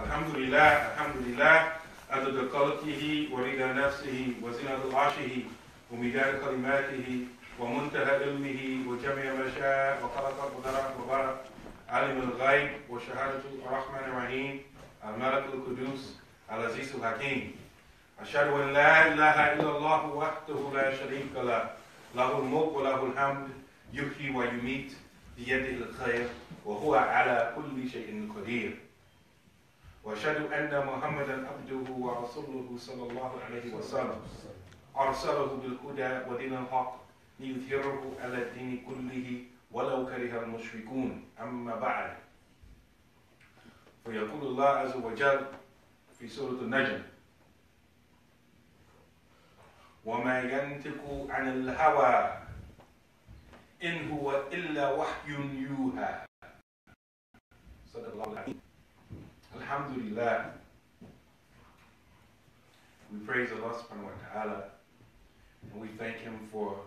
Alhamdulillah, عدد خلقه ورضا نفسه وزنة عرشه ومداد كلماته ومنتهى علمه وجميع ما شاء وخلق وقدر وبارك عالم الغيب وشهادة الرحمن الرحيم الملك القدوس العزيز الحكيم. أشهد أن لا إله إلا الله وحده لا شريك له له الملك وله الحمد يحيي ويميت بيده الخير وهو على كل شيء قدير. وأشهد أن محمدا عبده ورسوله صلى الله عليه وسلم أرسله بالهدى ودين الحق ليظهره على الدين كله ولو كره المشركون. أما بعد، فيقول الله عز وجل في سورة النجم: وما ينطق عن الهوى إن هو إلا وحي يوحى. صدق الله العظيم. Alhamdulillah, we praise Allah subhanahu wa ta'ala and we thank Him for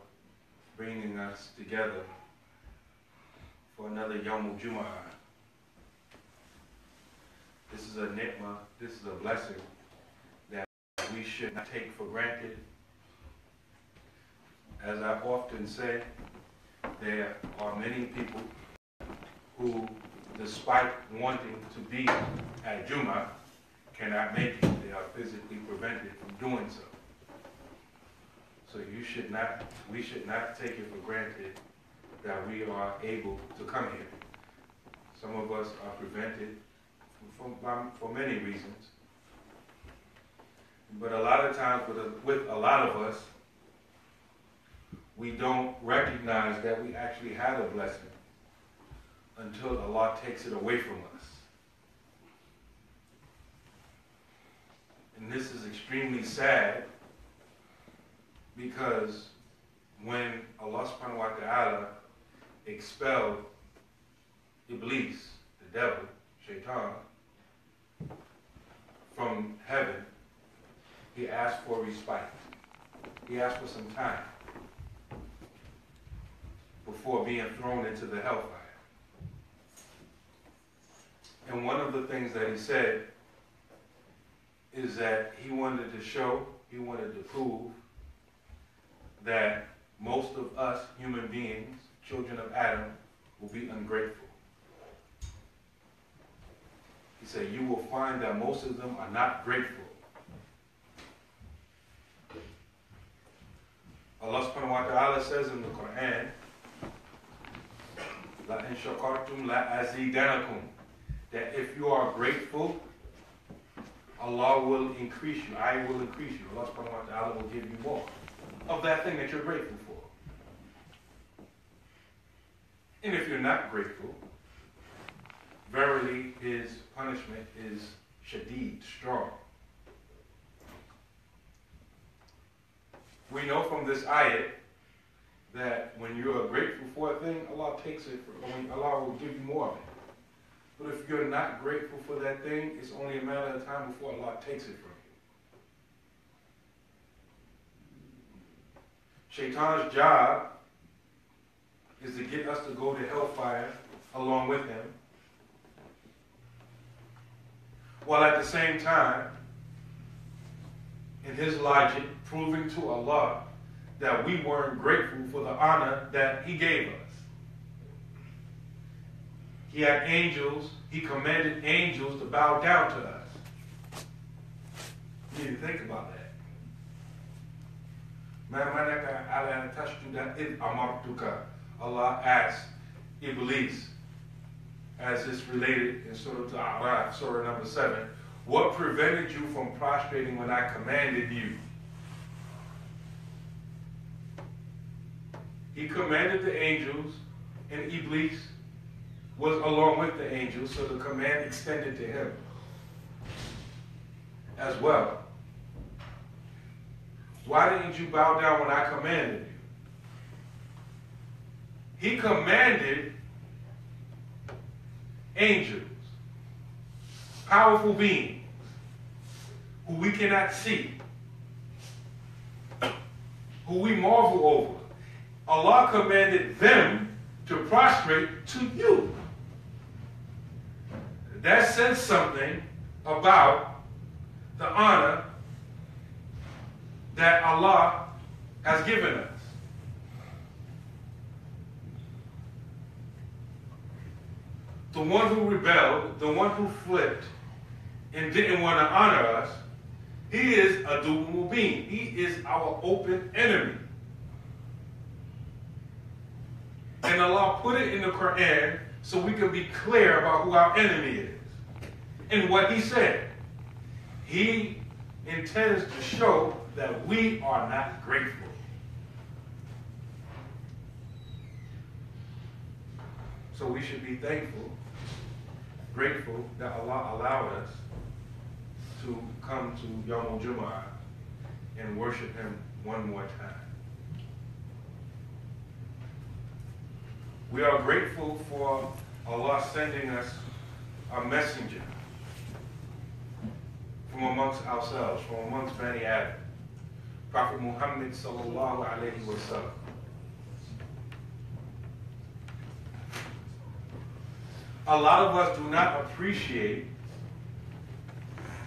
bringing us together for another Jamaa'ah. This is a ni'mah, this is a blessing that we should not take for granted. As I often say, there are many people who, despite wanting to be at Jumu'ah, cannot make it. They are physically prevented from doing so. So we should not take it for granted that we are able to come here. Some of us are prevented for many reasons. But a lot of times with a lot of us, we don't recognize that we actually had a blessing until Allah takes it away from us. And this is extremely sad, because when Allah subhanahu wa ta'ala expelled Iblis, the devil, Shaitan, from heaven, He asked for respite. He asked for some time before being thrown into the hellfire. And one of the things that He said is that He wanted to prove that most of us human beings, children of Adam, will be ungrateful. He said, you will find that most of them are not grateful. Allah subhanahu wa ta'ala says in the Quran, لَإِن شَكَرْتُمْ لَأَزِيدَنَكُمْ, that if you are grateful, Allah will increase you. I will increase you. Allah subhanahu wa ta'ala will give you more of that thing that you're grateful for. And if you're not grateful, verily His punishment is shadeed, strong. We know from this ayat that when you are grateful for a thing, Allah takes it, Allah will give you more of it. But if you're not grateful for that thing, it's only a matter of time before Allah takes it from you. Shaitan's job is to get us to go to hellfire along with him, while at the same time, in his logic, proving to Allah that we weren't grateful for the honor that He gave us. He had angels, He commanded angels to bow down to us. You need to think about that. Allah asked Iblis, as is related in Surah Al-A'raf, Surah number 7, what prevented you from prostrating when I commanded you? He commanded the angels, and Iblis was along with the angels, so the command extended to him as well. Why didn't you bow down when I commanded you? He commanded angels, powerful beings, who we cannot see, who we marvel over. Allah commanded them to prostrate to you. That says something about the honor that Allah has given us. The one who rebelled, the one who flipped and didn't want to honor us, he is a Adu Mubin. He is our open enemy. And Allah put it in the Quran so we can be clear about who our enemy is and what he said. He intends to show that we are not grateful. So we should be thankful, grateful that Allah allowed us to come to Yawm Jumu'ah and worship him one more time. We are grateful for Allah sending us a messenger from amongst ourselves, from amongst Bani Adam, Prophet Muhammad sallallahu alayhi wa sallam. A lot of us do not appreciate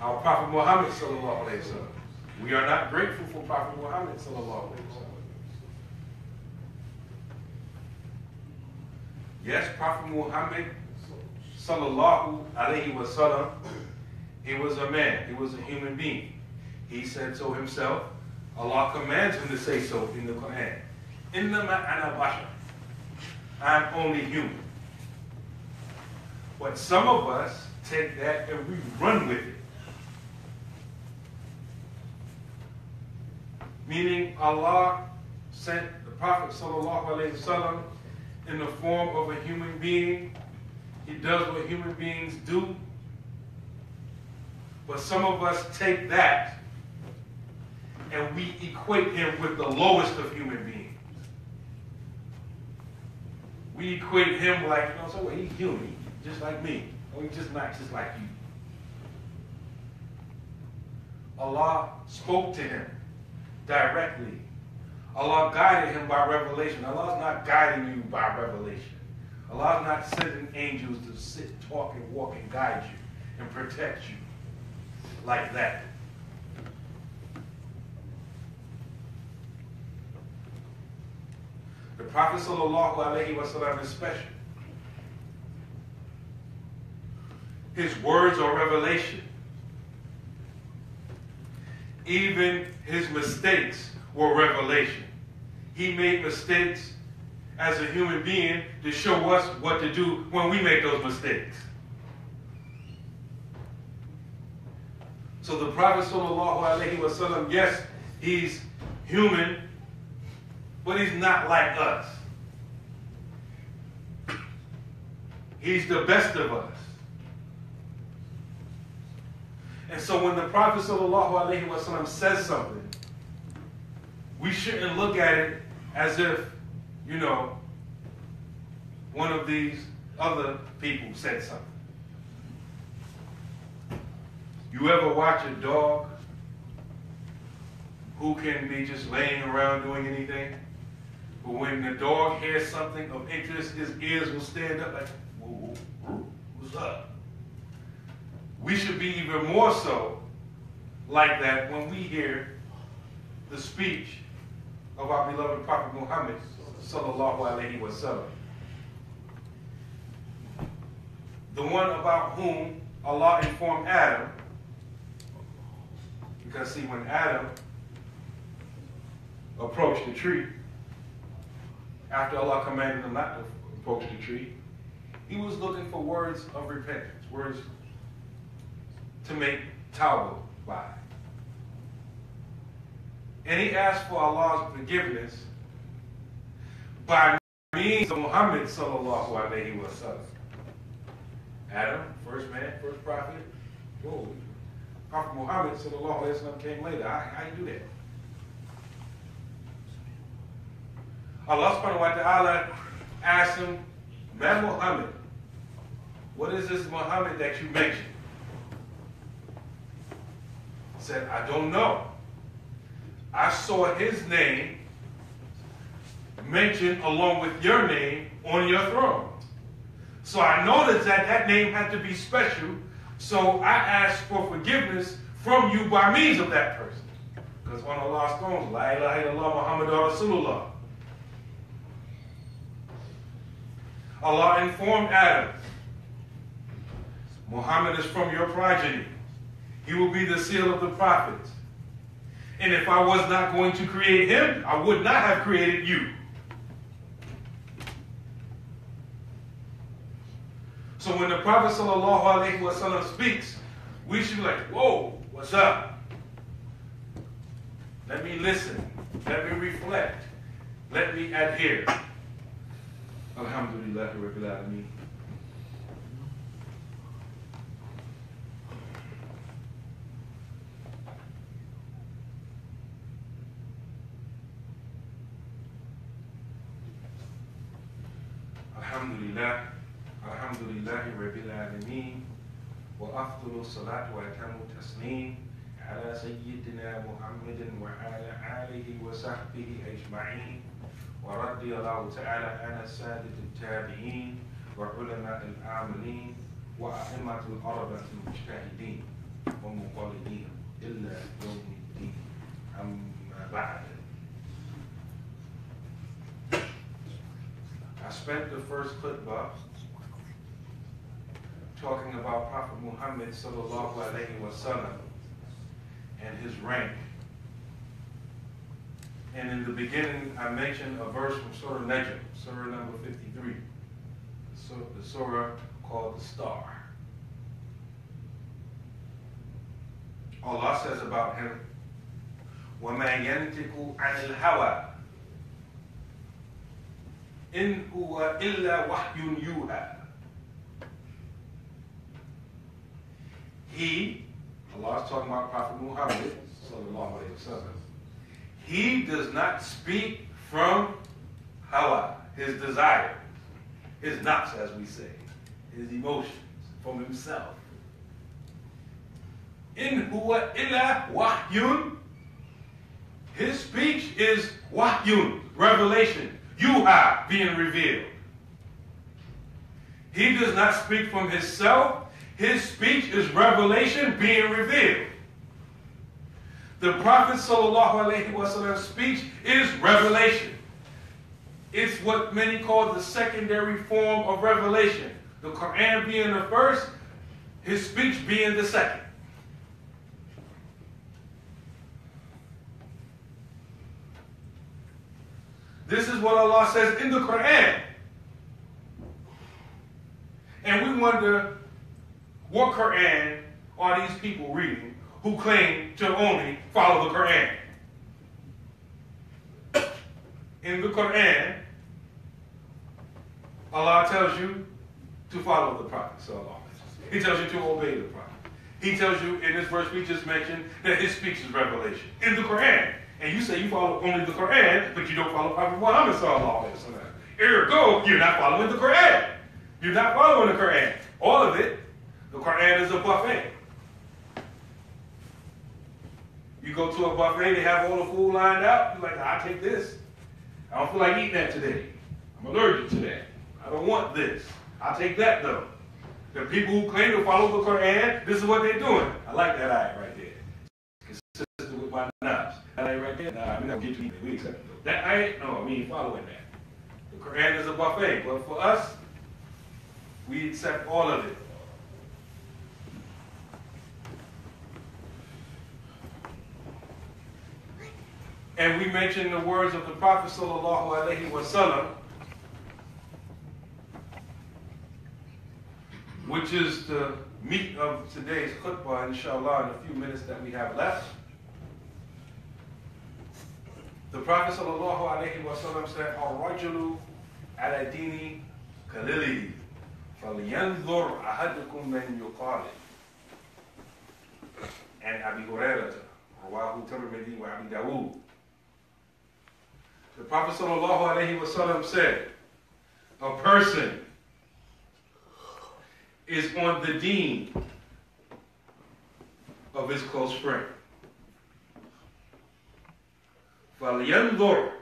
our Prophet Muhammad sallallahu alayhi wa sallam. We are not grateful for Prophet Muhammad sallallahu alayhi wa sallam. Yes, Prophet Muhammad sallallahu alayhi wa sallam, he was a man, he was a human being. He said so himself. Allah commands him to say so in the Quran. Innama ana bashar. I'm only human. But some of us take that and we run with it. Meaning Allah sent the Prophet sallallahu alayhi wa sallam in the form of a human being. He does what human beings do. But some of us take that and we equate him with the lowest of human beings. We equate him like, you know, so he's human, just like me. Or he's just not just like you. Allah spoke to him directly. Allah guided him by revelation. Allah is not guiding you by revelation. Allah is not sending angels to sit, talk, and walk and guide you and protect you like that. The Prophet sallallahu alaihi wasallam is special. His words are revelation. Even his mistakes were revelation. He made mistakes as a human being to show us what to do when we make those mistakes. So the Prophet sallallahu alaihi wasallam, yes, he's human, but he's not like us. He's the best of us. And so when the Prophet sallallahu alaihi wasallam says something, we shouldn't look at it as if, you know, one of these other people said something. You ever watch a dog who can be just laying around doing anything? But when the dog hears something of interest, his ears will stand up like, whoa, whoa, what's up? We should be even more so like that when we hear the speech of our beloved Prophet Muhammad sallallahu alaihi wasallam. The one about whom Allah informed Adam, because see, when Adam approached the tree, after Allah commanded him not to approach the tree, he was looking for words of repentance, words to make tawbah by. And he asked for Allah's forgiveness by means of Muhammad sallallahu alaihi wasallam. Adam, first man, first prophet. Whoa. Prophet Muhammad sallallahu alaihi wasallam came later. How you do that? Allah subhanahu wa ta'ala asked him, Man Muhammad, what is this Muhammad that you mentioned? He said, I don't know. I saw his name mentioned along with your name on your throne. So I noticed that that name had to be special So I ask for forgiveness from you by means of that person. Because on Allah's throne, La ilaha illallah Muhammadur Rasulullah. Allah informed Adam, Muhammad is from your progeny. He will be the seal of the prophets. And if I was not going to create him, I would not have created you. So when the Prophet ﷺ speaks, we should be like, whoa, what's up? Let me listen. Let me reflect. Let me adhere. Alhamdulillah Rabbil Alameen. Alhamdulillah. Alhamdulillah Rabbil Alameen. Wa afdalu salatu wa atamu tasneem ala Sayyidina Muhammadin wa ala alihi wa sahbihi ajma'een. ورضي الله تعالى عن السادة التابعين وعلماء العاملين وأئمة الأربعة المجتهدين ومقلدين إلا يوم الدين أما بعد. I spent the first khutbah talking about Prophet Muhammad sallallahu alaihi wasallam and his rank. And in the beginning, I mentioned a verse from Surah Najm, Surah number 53, the Surah called the Star. Allah says about him, وَمَا يَنْتِقُ عَنِ الْهَوَىٰ إِنْ هُوَ إِلَّا وَحْيٌ يُوحَىٰ. He, Allah is talking about Prophet Muhammad sallallahu alaihi wasallam. He does not speak from hawa, his desire, his nafs, as we say, his emotions, from himself. In huwa illa wahyun. His speech is wahyun, revelation, yuha, being revealed. He does not speak from himself. His speech is revelation being revealed. The Prophet ﷺ's speech is revelation. It's what many call the secondary form of revelation. The Quran being the first, his speech being the second. This is what Allah says in the Quran. And we wonder, what Quran are these people reading who claim to only follow the Quran? In the Quran, Allah tells you to follow the Prophet. He tells you to obey the Prophet. He tells you in this verse we just mentioned that his speech is revelation. In the Quran. And you say you follow only the Quran, but you don't follow Prophet Muhammad sallallahu alaihi wasallam. Ergo, you're not following the Quran. You're not following the Quran. All of it. The Quran is a buffet. You go to a buffet, they have all the food lined out. You're like, I'll take this. I don't feel like eating that today. I'm allergic to that. I don't want this. I'll take that though. The people who claim to follow the Quran, this is what they're doing. I like that ayat right there. Consistent with my knobs. That ayat right there, nah, I'm not going to get you. We accept it. That ayat, no, we ain't following that. The Quran is a buffet, but for us, we accept all of it. And we mentioned the words of the Prophet sallallahu alaihi wasallam, which is the meat of today's khutbah, inshallah, in a few minutes that we have left. The Prophet sallallahu alaihi wasallam said, "Ar-rajulu ala dini kalili, falyanzur ahadukum man yuqalid." And Abi Hurairah, rawahu Tirmidhi wa Abi Dawud. The Prophet sallallahu alaihi wasallam said, a person is on the deen of his close friend. فَلْيَنْظُرْ.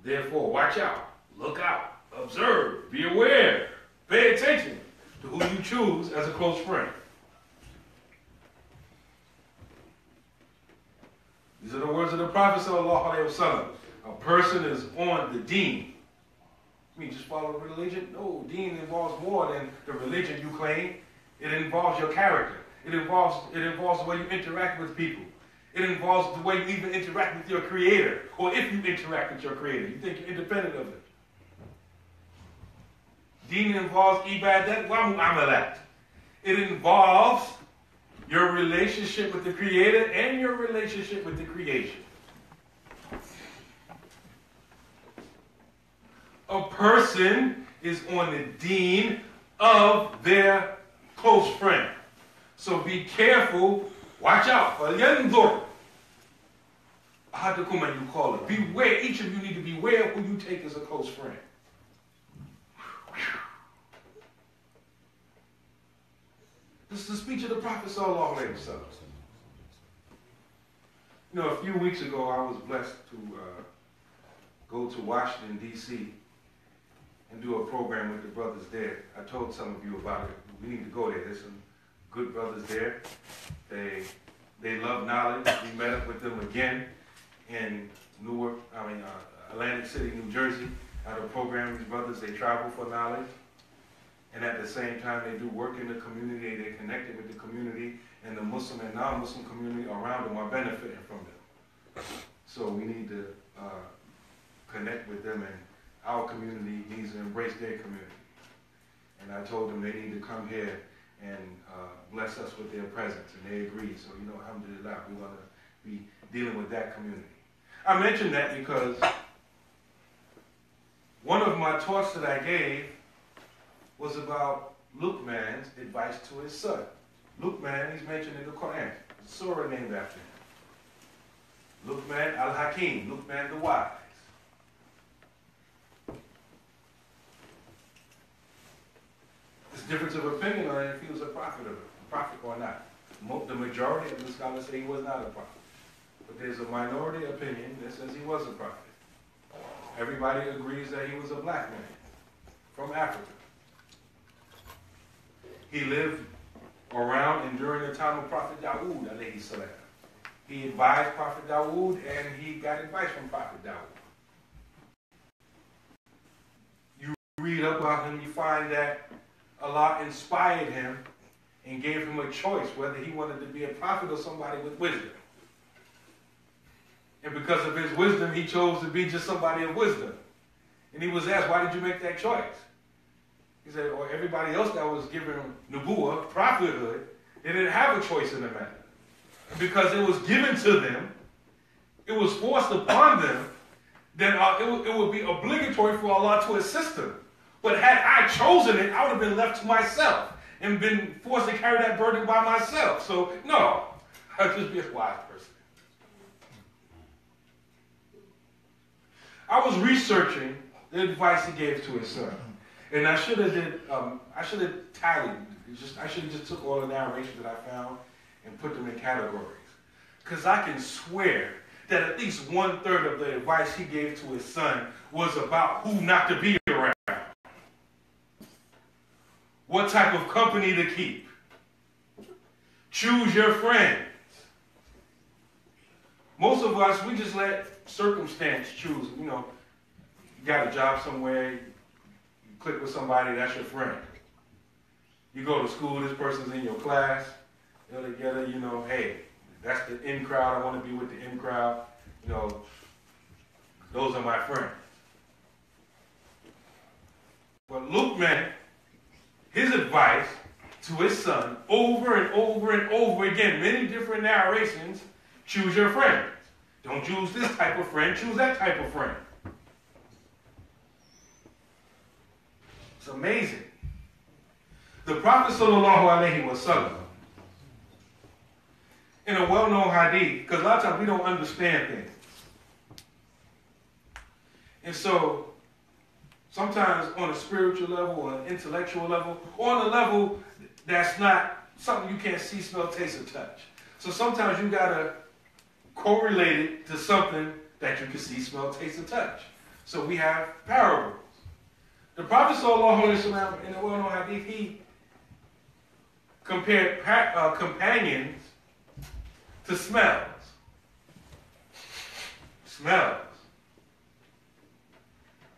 Therefore, watch out, look out, observe, be aware, pay attention. to who you choose as a close friend. These are the words of the Prophet sallallahu alaihi wasallam. A person is on the deen. I mean, just follow the religion? No, deen involves more than the religion you claim. It involves your character. It involves the way you interact with people. It involves the way you even interact with your creator, or if you interact with your creator. You think you're independent of it. Deen involves ibadat wa mu'amalat. It involves your relationship with the creator and your relationship with the creation. A person is on the deen of their close friend. So be careful. Watch out. فَلْيَنْظُرْ أَحَدُكُمْ and you call it. Beware. Each of you need to beware who you take as a close friend. This is the speech of the Prophet sallallahu alaihi wasallam. You know, a few weeks ago, I was blessed to go to Washington, D.C. and do a program with the brothers there. I told some of you about it. We need to go there. There's some good brothers there. They love knowledge. We met up with them again in Atlantic City, New Jersey. At a program, these brothers, they travel for knowledge. And at the same time, they do work in the community. They're connected with the community, and the Muslim and non-Muslim community around them are benefiting from them. So we need to connect with them, and our community needs to embrace their community. And I told them they need to come here and bless us with their presence, and they agreed. So, you know, alhamdulillah, we're going to be dealing with that community. I mentioned that because one of my talks that I gave was about Luqman's advice to his son. Luqman, he's mentioned in the Quran. It's a surah named after him. Luqman al-Hakim, Luqman the wise. There's a difference of opinion on if he was a prophet or not. The majority of the scholars say he was not a prophet. But there's a minority opinion that says he was a prophet. Everybody agrees that he was a black man from Africa. He lived around and during the time of Prophet Dawood, alayhi salam. He advised Prophet Dawood, and he got advice from Prophet Dawood. You read about him, you find that Allah inspired him and gave him a choice whether he wanted to be a prophet or somebody with wisdom. And because of his wisdom, he chose to be just somebody of wisdom. And he was asked, why did you make that choice? He said, or everybody else that was given nubuwah, prophethood, they didn't have a choice in the matter. Because it was given to them, it was forced upon them, then it would be obligatory for Allah to assist them. But had I chosen it, I would have been left to myself and been forced to carry that burden by myself. So, no, I'd just be a wise person. I was researching the advice he gave to his son. And I should have tallied. I should have just took all the narrations that I found and put them in categories. Because I can swear that at least 1/3 of the advice he gave to his son was about who not to be around. What type of company to keep. Choose your friends. Most of us, we just let circumstance choose. You know, you got a job somewhere, you click with somebody, that's your friend. You go to school, this person's in your class, they're together, you know, hey, that's the in crowd, I want to be with the in crowd. You know, those are my friends. But Luqman, his advice to his son, over and over and over again, many different narrations, choose your friends. Don't choose this type of friend, choose that type of friend. It's amazing. The Prophet sallallahu alaihi wasallam, in a well-known hadith, because a lot of times we don't understand things. And so, sometimes on a spiritual level, or an intellectual level, or on a level that's not something you can't see, smell, taste, or touch. So sometimes you gotta correlate it to something that you can see, smell, taste, or touch. So we have parables. The Prophet sallallahu alaihi wasallam, in the well-known hadith, compared companions to smells. Smells.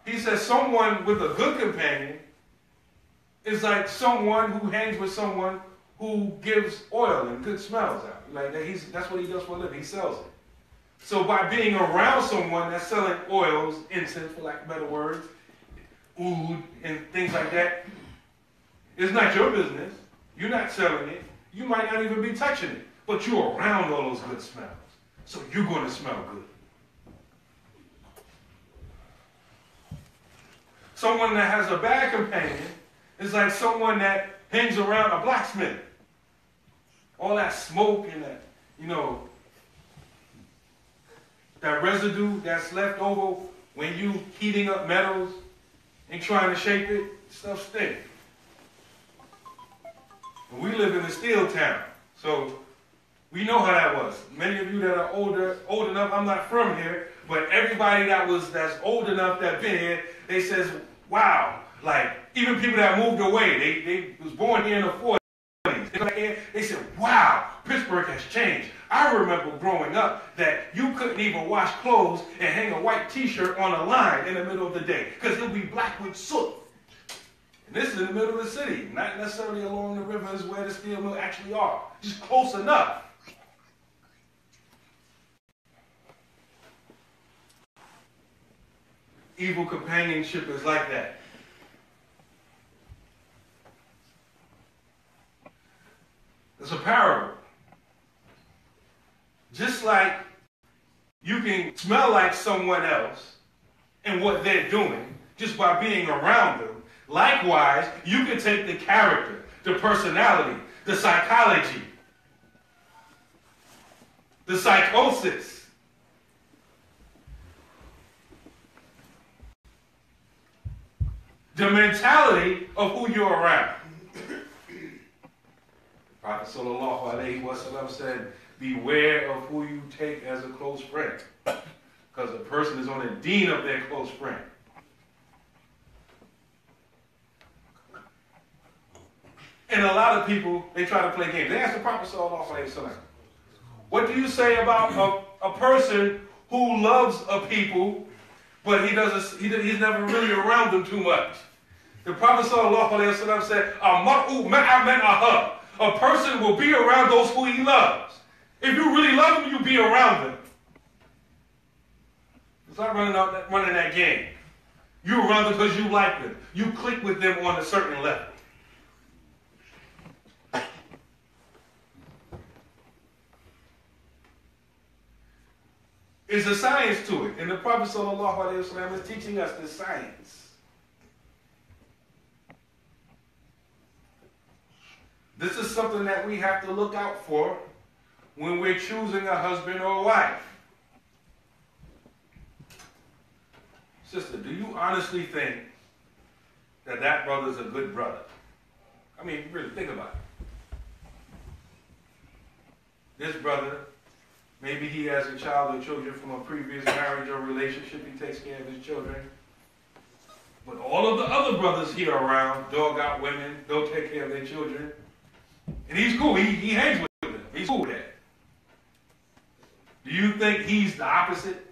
He says someone with a good companion is like someone who hangs with someone who gives oil and good smells out. Like that's what he does for a living. He sells it. So by being around someone that's selling oils, incense, for lack of better words, oud, and things like that, it's not your business. You're not selling it. You might not even be touching it. But you're around all those good smells. So you're going to smell good. Someone that has a bad companion is like someone that hangs around a blacksmith. All that smoke and that, that residue that's left over when you heating up metals and trying to shape it, stuff stinks. We live in a steel town, so we know how that was. Many of you that are old enough, I'm not from here, but everybody that's old enough that been here, they says, wow, like even people that moved away, they was born here in the 40s. They said, wow, Pittsburgh has changed. I remember growing up that you couldn't even wash clothes and hang a white t-shirt on a line in the middle of the day because it would be black with soot. And this is in the middle of the city, not necessarily along the rivers where the steel mills actually are, just close enough. Evil companionship is like that. It's a parable. Just like you can smell like someone else and what they're doing just by being around them, likewise, you can take the character, the personality, the psychology, the psychosis, the mentality of who you're around. Prophet sallallahu alaihi wasallam said, beware of who you take as a close friend, because a person is on the deen of their close friend. And a lot of people, they try to play games. They ask the Prophet sallallahu alaihi wasallam, what do you say about a person who loves a people, but he's never really around them too much? The Prophet sallallahu alaihi wasallam said, "Amaru ma'a man ahab." A person will be around those who he loves. If you really love them, you be around them. It's not running that game. You're around them because you like them. You click with them on a certain level. There's a science to it. And the Prophet sallallahu alaihi wasallam is teaching us this science. This is something that we have to look out for when we're choosing a husband or a wife. Sister, do you honestly think that that brother's a good brother? I mean, really, think about it. This brother, maybe he has a child or children from a previous marriage or relationship. He takes care of his children. But all of the other brothers here around dog out women, don't take care of their children. And he's cool. He hangs with them. He's cool with that. Do you think he's the opposite?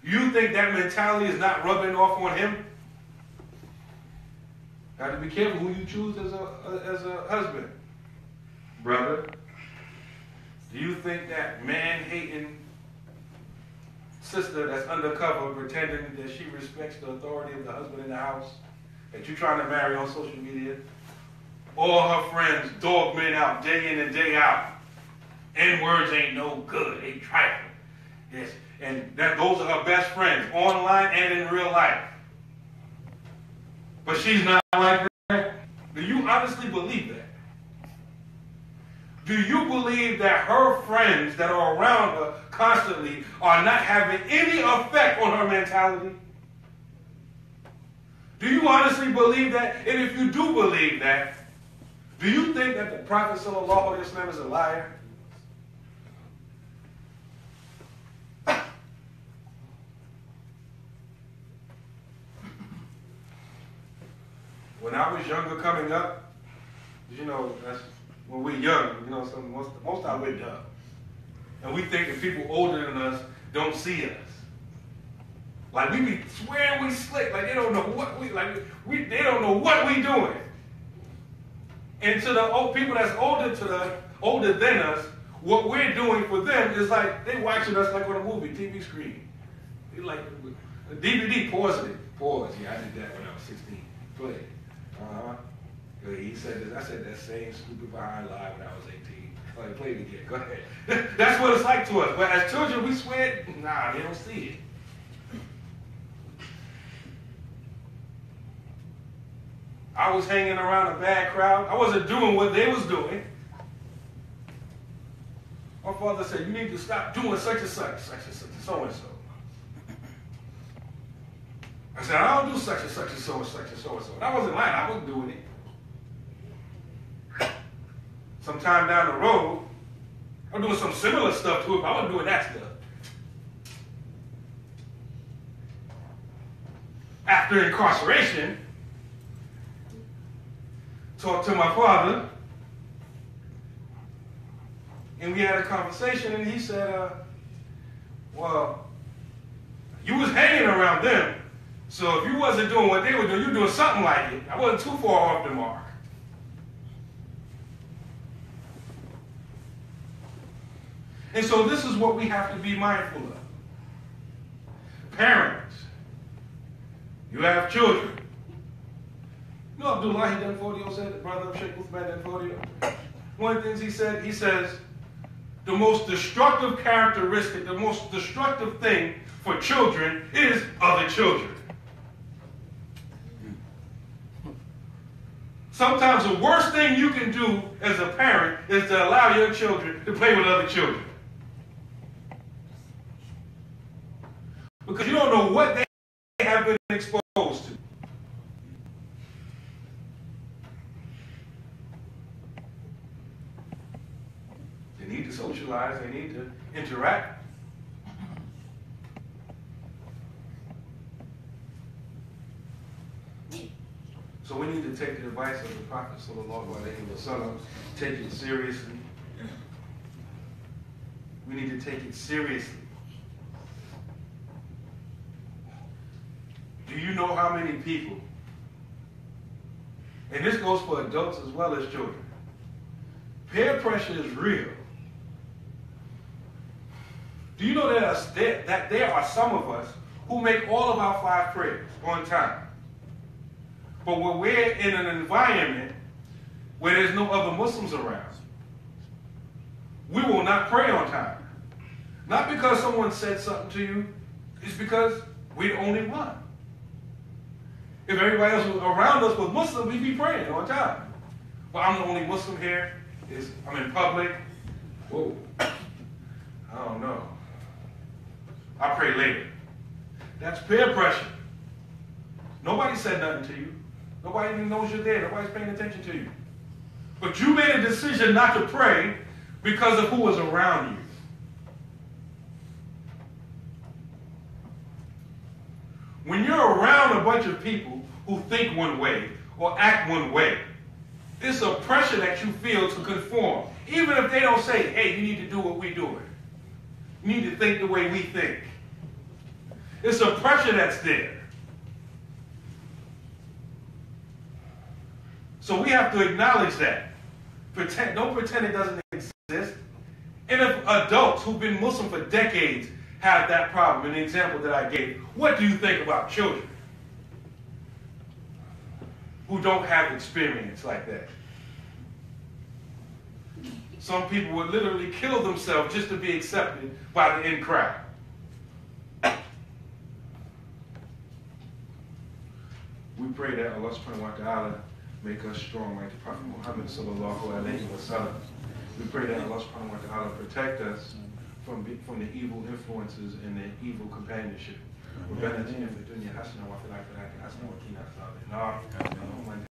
You think that mentality is not rubbing off on him? Got to be careful who you choose as a husband. Brother, do you think that man-hating sister that's undercover pretending that she respects the authority of the husband in the house that you're trying to marry on social media, all her friends dog men out day in and day out, N-words ain't no good, they trifling. Yes. And those are her best friends, online and in real life. But she's not like that. Do you honestly believe that? Do you believe that her friends that are around her constantly are not having any effect on her mentality? Do you honestly believe that? And if you do believe that, do you think that the Prophet sallallahu alaihi wasallam is a liar? When I was younger coming up, you know, that's when we're young, you know, so most of we're dumb. And we think that people older than us don't see us. Like we be swearing we slick, like they don't know what they don't know what we doing. And to the old people that's older than us, what we're doing for them is like they watching us like on a movie, TV screen. They like a DVD, pause it. Pause. Yeah, I did that when I was 16. Play. He said this. I said that same stupid behind lie when I was 18. Like, play it again. Go ahead. That's what it's like to us. But as children, we swear, nah, they don't see it. I was hanging around a bad crowd. I wasn't doing what they was doing. My father said, you need to stop doing such and such, so-and-so. I said, I don't do such and such and so and such and so-and-so. And I wasn't lying. I wasn't doing it. Sometime down the road, I'm doing some similar stuff to it, but I wasn't doing that stuff. After incarceration, talked to my father, and we had a conversation, and he said, well, you was hanging around them, so if you wasn't doing what they were doing, you were doing something like it. I wasn't too far off the mark. And so this is what we have to be mindful of. Parents, you have children. You know Abdullah Danfodio said, the brother of Sheikh Uthman Danfodio? One of the things he says, the most destructive characteristic, the most destructive thing for children is other children. Sometimes the worst thing you can do as a parent is to allow your children to play with other children. Because you don't know what they have been exposed to. They need to socialize, they need to interact. So we need to take the advice of the Prophet sallallahu alaihi wasallam, take it seriously. We need to take it seriously. Do you know how many people, and this goes for adults as well as children, peer pressure is real. Do you know that there are some of us who make all of our 5 prayers on time? But when we're in an environment where there's no other Muslims around, we will not pray on time. Not because someone said something to you, it's because we're the only one. If everybody else was around us was Muslim, we'd be praying on time. But I'm the only Muslim here. I'm in public. Whoa. I don't know. I'll pray later. That's peer pressure. Nobody said nothing to you. Nobody even knows you're there. Nobody's paying attention to you. But you made a decision not to pray because of who was around you. When you're around a bunch of people who think one way or act one way, it's a pressure that you feel to conform. Even if they don't say, hey, you need to do what we're doing. You need to think the way we think. It's a pressure that's there. So we have to acknowledge that. Don't pretend it doesn't exist. And if adults who've been Muslim for decades have that problem, in the example that I gave, what do you think about children who don't have experience like that? Some people would literally kill themselves just to be accepted by the in crowd. We pray that Allah subhanahu wa ta'ala make us strong like the Prophet Muhammad sallallahu alayhi wa sallam. We pray that Allah subhanahu wa ta'ala protect us from the evil influences and the evil companionship. ربنا اتنا في الدنيا حسنة وفي الآخرة حسنة وقنا عذاب النار.